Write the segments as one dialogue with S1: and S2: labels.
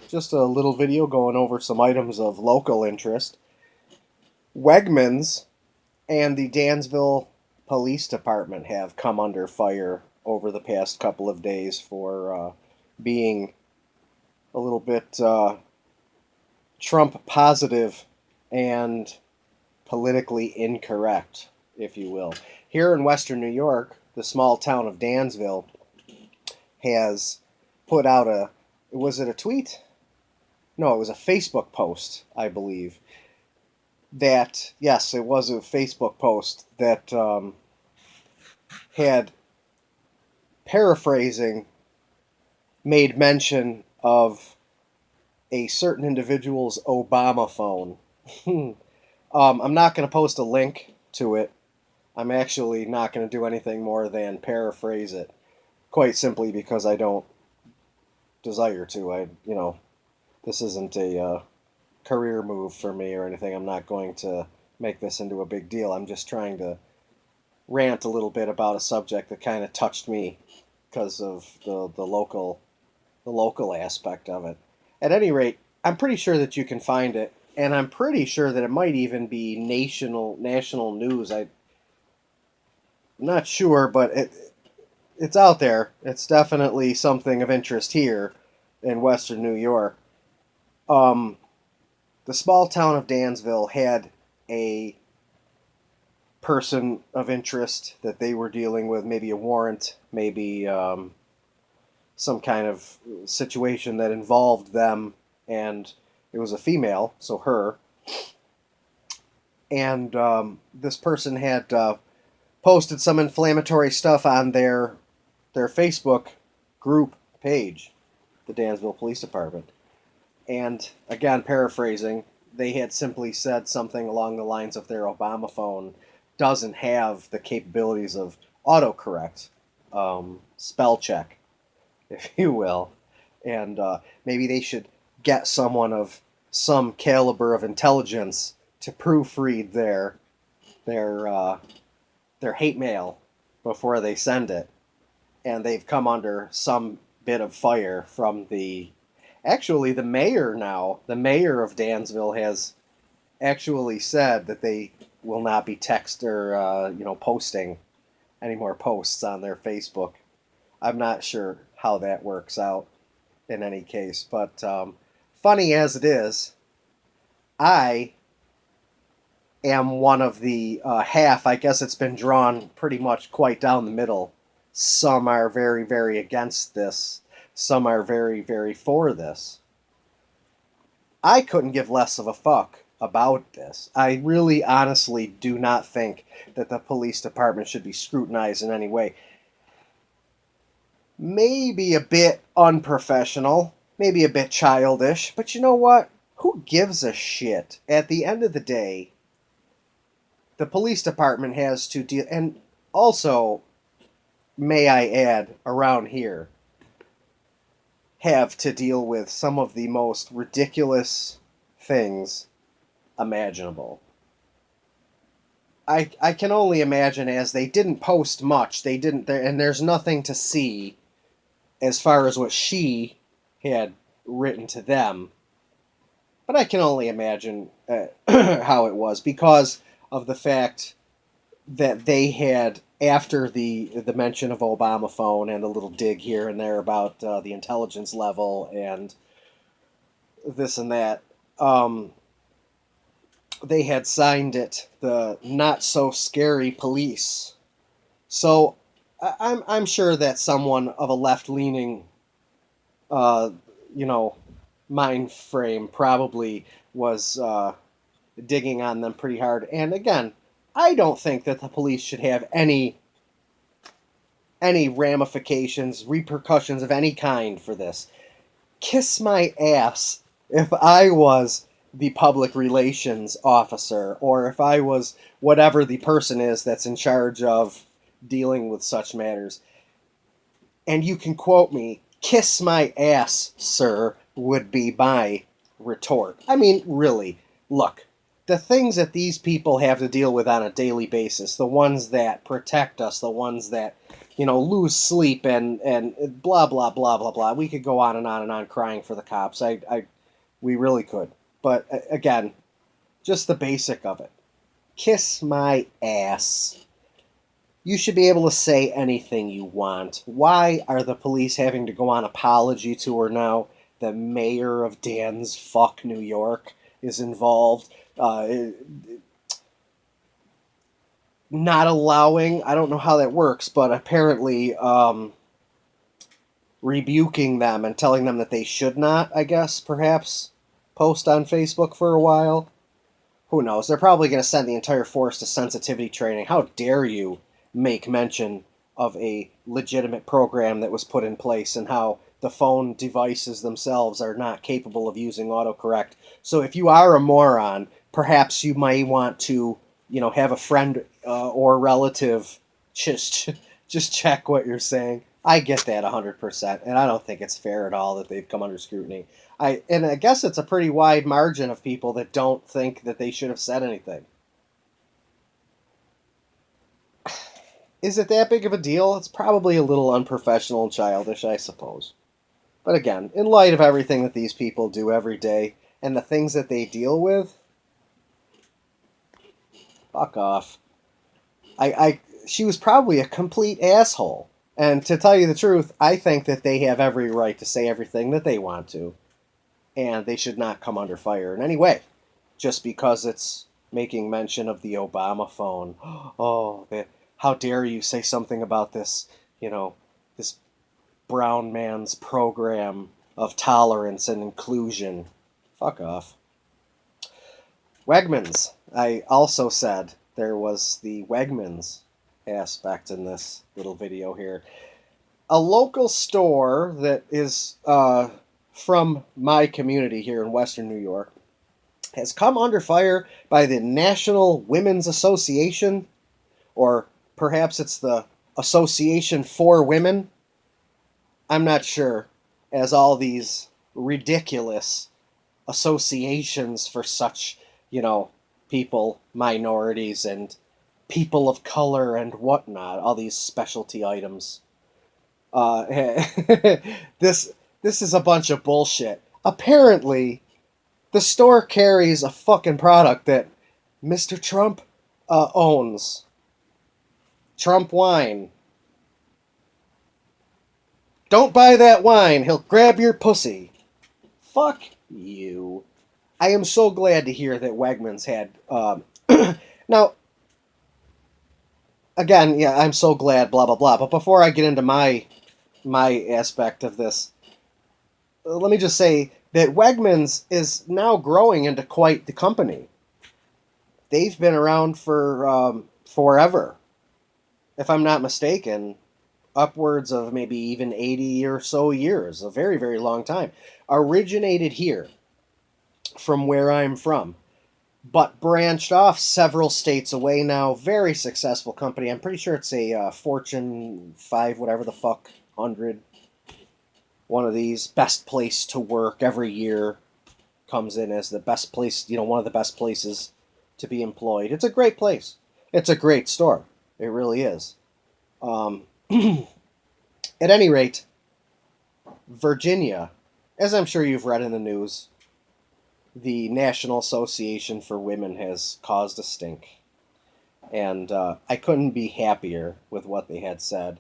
S1: Just a little video going over some items of local interest. Wegmans and the Dansville Police Department have come under fire over the past couple of days for being a little bit Trump positive and politically incorrect, if you will. Here in Western New York, the small town of Dansville has put out was it a tweet? No, it was a Facebook post, I believe. Yes, it was a Facebook post that had, paraphrasing, made mention of a certain individual's Obama phone. I'm not going to post a link to it. I'm actually not going to do anything more than paraphrase it, quite simply because I don't desire to. This isn't a career move for me or anything. I'm not going to make this into a big deal. I'm just trying to rant a little bit about a subject that kind of touched me because of the local aspect of it. At any rate, I'm pretty sure that you can find it, and I'm pretty sure that it might even be national news. I'm not sure, but it's out there. It's definitely something of interest here in Western New York. The small town of Dansville had a person of interest that they were dealing with, maybe a warrant, maybe some kind of situation that involved them, and it was a female, so her. And this person had posted some inflammatory stuff on their Facebook group page, the Dansville Police Department. And again, paraphrasing, they had simply said something along the lines of their Obama phone doesn't have the capabilities of autocorrect, spell check, if you will. And maybe they should get someone of some caliber of intelligence to proofread their hate mail before they send it. And they've come under some bit of fire from actually, the mayor now, the mayor of Dansville has actually said that they will not be posting any more posts on their Facebook. I'm not sure how that works out in any case, but funny as it is, I am one of the half. I guess it's been drawn pretty much quite down the middle. Some are very, very against this. Some are very, very for this. I couldn't give less of a fuck about this. I really honestly do not think that the police department should be scrutinized in any way. Maybe a bit unprofessional, maybe a bit childish, but you know what? Who gives a shit? At the end of the day, the police department has to deal, and also, may I add, around here, have to deal with some of the most ridiculous things imaginable. I can only imagine, as they didn't post much, and there's nothing to see as far as what she had written to them. But I can only imagine how it was, because of the fact that they had, after the mention of Obama phone and a little dig here and there about the intelligence level and this and that, they had signed it the not so scary police. So I'm sure that someone of a left leaning uh, mind frame probably was digging on them pretty hard. And again, I don't think that the police should have any ramifications, repercussions of any kind for this. Kiss my ass if I was the public relations officer, or if I was whatever the person is that's in charge of dealing with such matters. And you can quote me, kiss my ass, sir, would be my retort. I mean, really, look, the things that these people have to deal with on a daily basis, the ones that protect us, the ones that lose sleep and blah blah blah blah blah. We could go on and on crying for the cops. We really could. But again, just the basic of it. Kiss my ass. You should be able to say anything you want. Why are the police having to go on apology tour now? The mayor of Dansville, New York, is involved. Not allowing, I don't know how that works, but apparently rebuking them and telling them that they should not, I guess, perhaps, post on Facebook for a while. Who knows? They're probably going to send the entire force to sensitivity training. How dare you make mention of a legitimate program that was put in place and how the phone devices themselves are not capable of using autocorrect. So if you are a moron, perhaps you might want to, have a friend or relative just check what you're saying. I get that 100%, and I don't think it's fair at all that they've come under scrutiny. I guess it's a pretty wide margin of people that don't think that they should have said anything. Is it that big of a deal? It's probably a little unprofessional and childish, I suppose. But again, in light of everything that these people do every day and the things that they deal with, fuck off. She was probably a complete asshole. And to tell you the truth, I think that they have every right to say everything that they want to. And they should not come under fire in any way. Just because it's making mention of the Obama phone. Oh, how dare you say something about this, this brown man's program of tolerance and inclusion. Fuck off. Wegmans. I also said there was the Wegmans aspect in this little video here. A local store that is from my community here in Western New York has come under fire by the National Women's Association, or perhaps it's the Association for Women. I'm not sure, as all these ridiculous associations for such, people, minorities, and people of color and whatnot, all these specialty items. This is a bunch of bullshit. Apparently, the store carries a fucking product that Mr. Trump owns. Trump wine. Don't buy that wine. He'll grab your pussy. Fuck you. I am so glad to hear that Wegmans had... now, again, yeah, I'm so glad, blah, blah, blah. But before I get into my aspect of this, let me just say that Wegmans is now growing into quite the company. They've been around for forever. If I'm not mistaken, upwards of maybe even 80 or so years. A very, very long time. Originated here, from where I'm from, but branched off several states away now. Very successful company. I'm pretty sure it's a Fortune 5, whatever the fuck, 100. One of these. Best place to work every year. Comes in as the best place, one of the best places to be employed. It's a great place. It's a great store. It really is. At any rate, Virginia, as I'm sure you've read in the news, the National Association for Women has caused a stink. And I couldn't be happier with what they had said.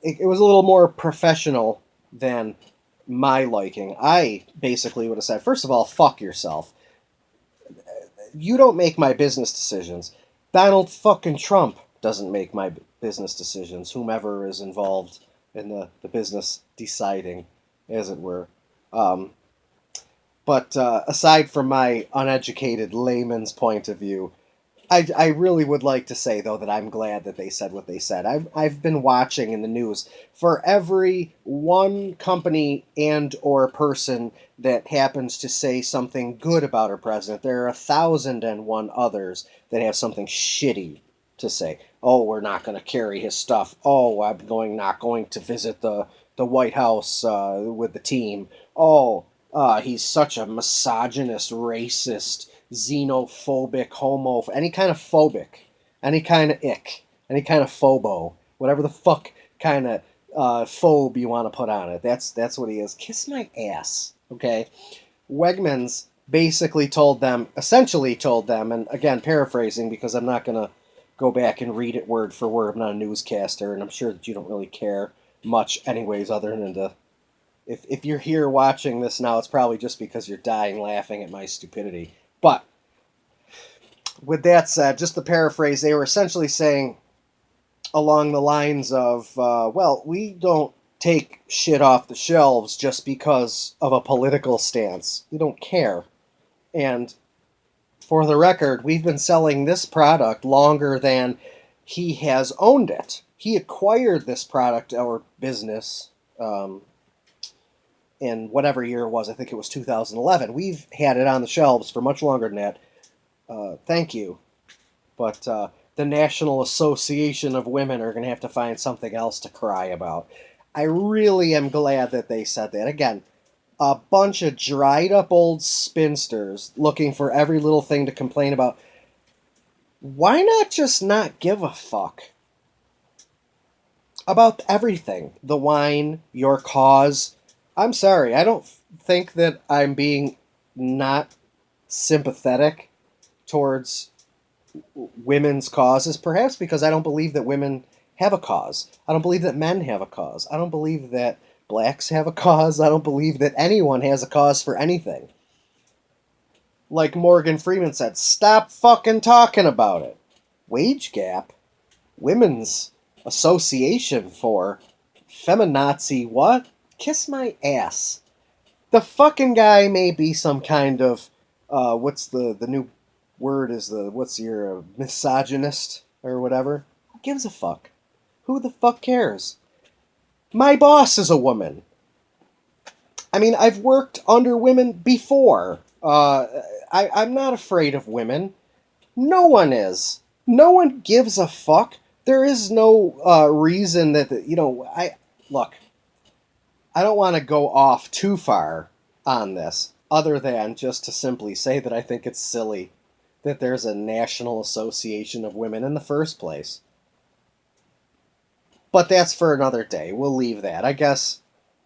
S1: It was a little more professional than my liking. I basically would have said, first of all, fuck yourself. You don't make my business decisions. Donald fucking Trump doesn't make my business decisions, whomever is involved in the business deciding, as it were. But aside from my uneducated layman's point of view, I really would like to say, though, that I'm glad that they said what they said. I've been watching in the news for every one company and or person that happens to say something good about our president. There are 1,001 others that have something shitty to say. Oh, we're not going to carry his stuff. Oh, I'm not going to visit the White House with the team. Oh, he's such a misogynist, racist, xenophobic, any kind of phobic, any kind of ick, any kind of phobo. whatever the fuck kind of phobe you want to put on it. That's what he is. Kiss my ass, okay? Wegmans basically essentially told them, and again, paraphrasing because I'm not going to go back and read it word for word. I'm not a newscaster, and I'm sure that you don't really care much anyways, other than to, if you're here watching this now, it's probably just because you're dying laughing at my stupidity. But with that said, just the paraphrase, they were essentially saying along the lines of, well, we don't take shit off the shelves just because of a political stance. We don't care. And for the record, we've been selling this product longer than he has owned it. He acquired this product or business in whatever year it was. I think it was 2011. We've had it on the shelves for much longer than that. Thank you. But the National Association of Women are going to have to find something else to cry about. I really am glad that they said that. Again, a bunch of dried up old spinsters looking for every little thing to complain about. Why not just not give a fuck about everything? The wine, your cause. I'm sorry, I don't think that I'm being not sympathetic towards women's causes, perhaps because I don't believe that women have a cause. I don't believe that men have a cause. I don't believe that blacks have a cause. I don't believe that anyone has a cause for anything. Like Morgan Freeman said, stop fucking talking about it. Wage gap? Women's Association for Feminazi what? Kiss my ass. The fucking guy may be some kind of, what's the new word is what's your misogynist or whatever? Who gives a fuck? Who the fuck cares? My boss is a woman. I mean, I've worked under women before. I'm not afraid of women. No one is. No one gives a fuck. There is no reason that, look, I don't want to go off too far on this, other than just to simply say that I think it's silly that there's a National Association of Women in the first place. But that's for another day. We'll leave that. I guess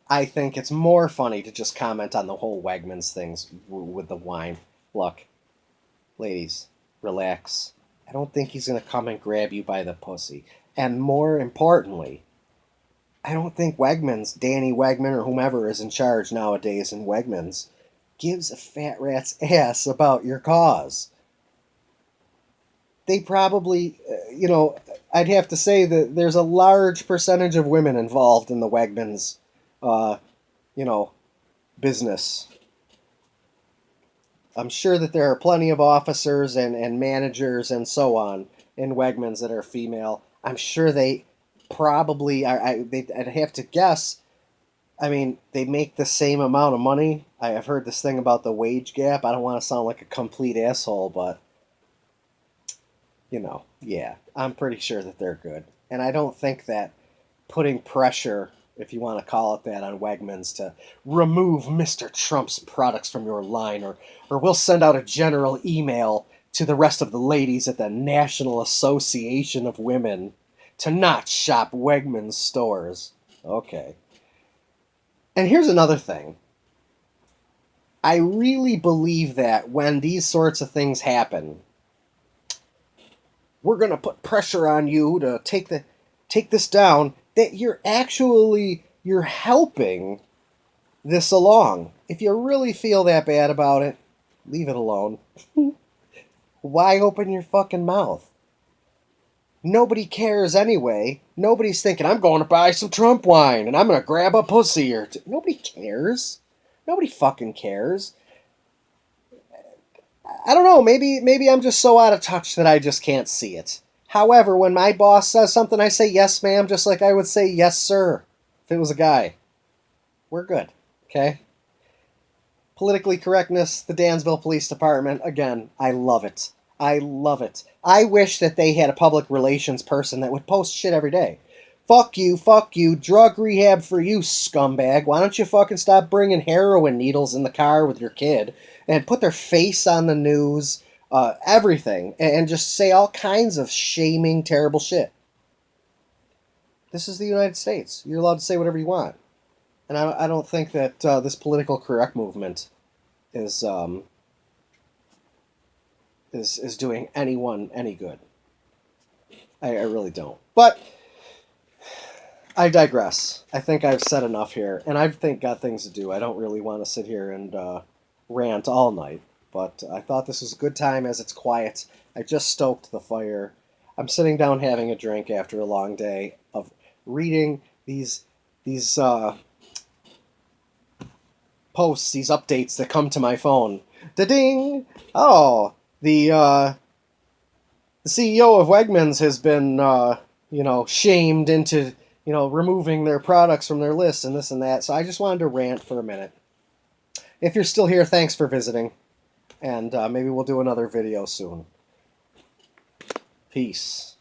S1: I think it's more funny to just comment on the whole Wegmans things with the wine. Look, ladies, relax. I don't think he's going to come and grab you by the pussy. And more importantly, I don't think Wegmans, Danny Wegman or whomever is in charge nowadays in Wegmans, gives a fat rat's ass about your cause. They probably, I'd have to say that there's a large percentage of women involved in the Wegmans, business. I'm sure that there are plenty of officers and managers and so on in Wegmans that are female. I'm sure they probably are. I'd have to guess. I mean, they make the same amount of money. I've heard this thing about the wage gap. I don't want to sound like a complete asshole, but yeah, I'm pretty sure that they're good. And I don't think that putting pressure, if you want to call it that, on Wegmans to remove Mr. Trump's products from your line, or we'll send out a general email to the rest of the ladies at the National Association of Women to not shop Wegmans stores. Okay. And here's another thing. I really believe that when these sorts of things happen, we're going to put pressure on you to take this down, that you're helping this along. If you really feel that bad about it, leave it alone. Why open your fucking mouth? Nobody cares anyway. Nobody's thinking, I'm going to buy some Trump wine and I'm going to grab a pussy or two. Nobody cares. Nobody fucking cares. I don't know, maybe I'm just so out of touch that I just can't see it. However, when my boss says something, I say yes, ma'am, just like I would say yes, sir, if it was a guy. We're good, okay? Politically correctness, the Dansville Police Department, again, I love it. I love it. I wish that they had a public relations person that would post shit every day. Fuck you, drug rehab for you, scumbag. Why don't you fucking stop bringing heroin needles in the car with your kid and put their face on the news, everything, and just say all kinds of shaming, terrible shit. This is the United States. You're allowed to say whatever you want. And I don't think that this political correct movement is is doing anyone any good. I really don't. But I digress. I think I've said enough here, and I've got things to do. I don't really want to sit here and rant all night, but I thought this was a good time as it's quiet. I just stoked the fire. I'm sitting down having a drink after a long day of reading these posts, these updates that come to my phone. Da-ding! Oh, the CEO of Wegmans has been, shamed into, removing their products from their list and this and that. So I just wanted to rant for a minute. If you're still here, thanks for visiting. And maybe we'll do another video soon. Peace.